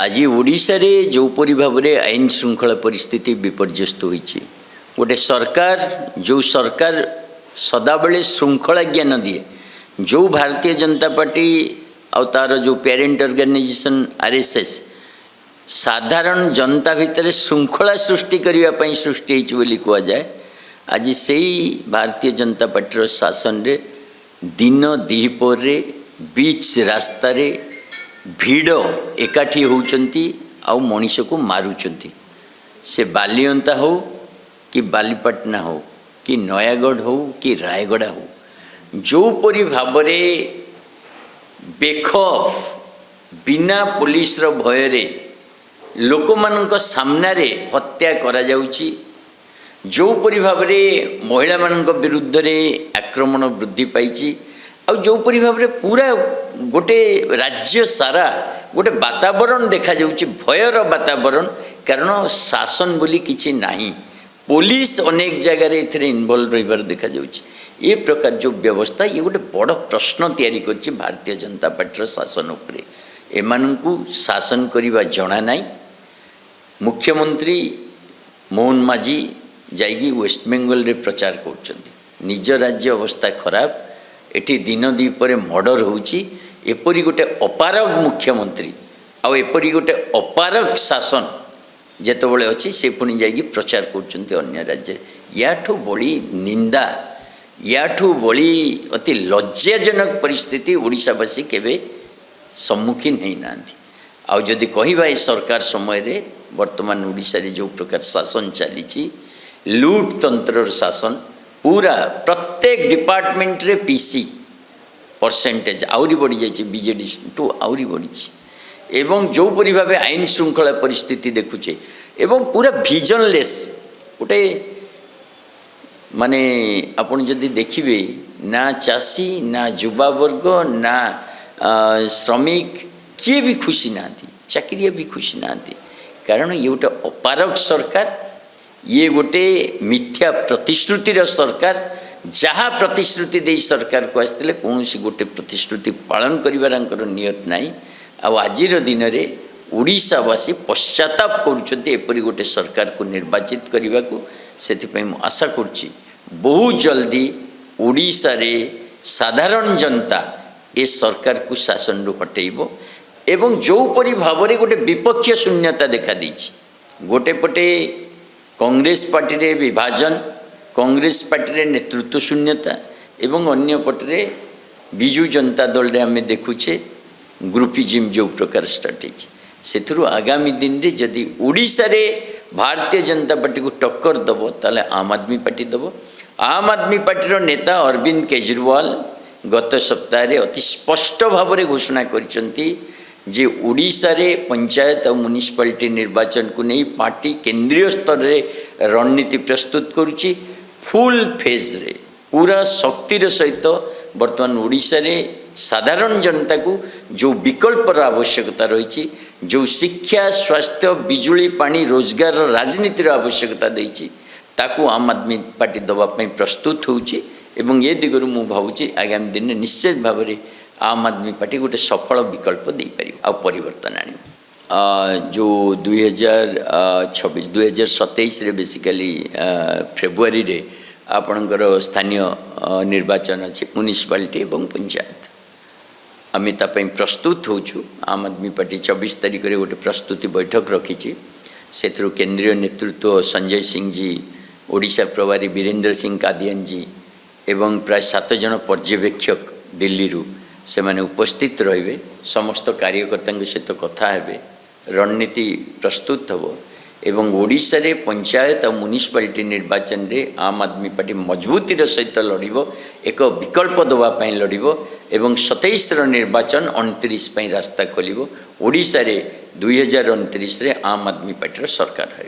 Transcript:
आज ओडिशा रे जोपरी भाव में आईन श्रृंखला परिस्थिति विपर्यस्त होती गोटे सरकार जो सरकार सदाबले श्रृंखला ज्ञान दिए जो भारतीय जनता पार्टी आउ तार जो पेरेंट ऑर्गेनाइजेशन आरएसएस साधारण जनता भितर श्रृंखला सृष्टि करने सृष्टि होती कह जाए आज से भारतीय जनता पार्टी शासन रे दिन दिपहर रे बीच रास्ता रे भीड़ एकाठी होउचंती आउ मनीष को मारुचंती से बालियंता हो कि बालीपाटना हो कि नयागढ़ हो कि रायगढ़ हो जोपरी भाव बेखौफ बिना पुलिस रो भय रे लोक मानक सामना रे हत्या करा जाउची जोपरी भाव में महिला मानक विरुद्ध रे आक्रमण वृद्धि पाई आ जोपरी भाव में पूरा गोटे राज्य सारा गोटे वातावरण देखा जाउची भयर वातावरण कारण शासन बोली किछि नाही पुलिस अनेक जगह रे एथरे इन्वॉल्व रहिबार देखा जाउची ये प्रकार जो व्यवस्था ये गोटे बड़ प्रश्न तैयारी करछि भारतीय जनता पार्टी शासन उपरे एमानकु शासन करिबा जणा नाही मुख्यमंत्री मोहन माझी जाइगी वेस्ट बेंगल रे प्रचार करछन्ती निज राज्य अवस्था खराब एटी दिन दीपर मर्डर होउची एपरी गोटे अपारग मुख्यमंत्री आउ एपरी गोटे अपारग शासन जेतबळे अछि से पुणी जाइगी प्रचार करछन्ती अन्य राज्य याठू बड़ी निंदा याठू बड़ी अति लज्जाजनक परिस्थिति ओडिशावासी केबे सम्मुखीन होई नांती आउ जदि कहिबा ए सरकार समय रे वर्तमान ओडिशा रे जो प्रकार शासन चली लूट तंत्र शासन पूरा प्रत्येक डिपार्टमेंट रे पीसी परसेंटेज आउरी बढ़ी जाइए बीजेडी टू आउरी बढ़ी एवं जो परी भाव आईन श्रृंखला परिस्थिति देखुचे एवं पूरा विजनलेस गोटे माने आपण जदि देखिबे ना चाषी ना युवा वर्ग ना श्रमिक किए भी खुशी नांती चाकरिया भी खुशी नांती कारण ये गोटे अपारग सरकार ये गोटे मिथ्या प्रतिश्रुतिर सरकार जहाँ प्रतिश्रुति दे सरकार को आसते कौन सी गोटे प्रतिश्रुति पालन करिवार नियत नहीं आजिर दिन में ओडिशावासी पश्चाताप करुँच गोटे सरकार को निर्वाचित करने को से आशा करुँची बहुत जल्दी ओडिशा रे साधारण जनता ए सरकार को शासन रू हटेब एवं जोपरी भाव में गोटे विपक्ष शून्यता देखा देछि गोटे पटे कांग्रेस पार्टी रे विभाजन कांग्रेस पार्टी रे नेतृत्व शून्यता एवं अन्य पटरे बिजू जनता दल रे आमे देखुचे ग्रुपिज्म जो प्रकार स्ट्राटेजी से आगामी दिन रे जदि ओडिशा रे भारतीय जनता पार्टी को टक्कर दबो ताले आम आदमी पार्टी दबो आम आदमी पार्टी नेता अरविंद केजरीवाल गत सप्ताह रे अति स्पष्ट भाव में घोषणा करिसंती जे ओडिशा रे पंचायत और म्युनिसिपालिटी निर्वाचन को नहीं पार्टी केंद्रीय स्तर रे रणनीति प्रस्तुत करुची फुल फेज रे पूरा शक्तिर सहित वर्तमान ओडिशा रे साधारण जनता को जो विकल्पर आवश्यकता रही जो शिक्षा स्वास्थ्य बिजुली पानी रोजगार राजनीतिर आवश्यकता देछि ताकू आम आदमी पार्टी दवाई प्रस्तुत होउची एवं ये दिगरु मु भावुची आगामी दिन में निश्चित भाव में आम आदमी पार्टी गोटे सफल विकल्प दे पार आ परिवर्तन आनी जो 2026-2027 रे बेसिकली फेब्रुआरी रे आपणकर स्थानीय निर्वाचन अच्छे म्युनिसिपालिटी एवं पंचायत आम तापाई प्रस्तुत होचु आम आदमी पार्टी 24 तारिख रे गोटे प्रस्तुति बैठक रखी से केंद्रीय नेतृत्व संजय सिंह जी ओडिशा प्रभारी वीरेंद्र सिंह कादियान जी एवं प्राय 7 जन पर्यवेक्षक दिल्ली रू से माने उपस्थित रहिबे समस्त कार्यकर्ता सहित कथा हेबे रणनीति प्रस्तुत हो एवं ओडिशा रे पंचायत और म्युनिसिपालिटी निर्वाचन रे आम आदमी पार्टी मजबूतीर सहित लड़िबो एक विकल्प दवा पई लड़िबो एवं 27 रो निर्वाचन 29 पई रास्ता खोलिबो ओडिशा रे 2029 रे आम आदमी पार्टी सरकार है।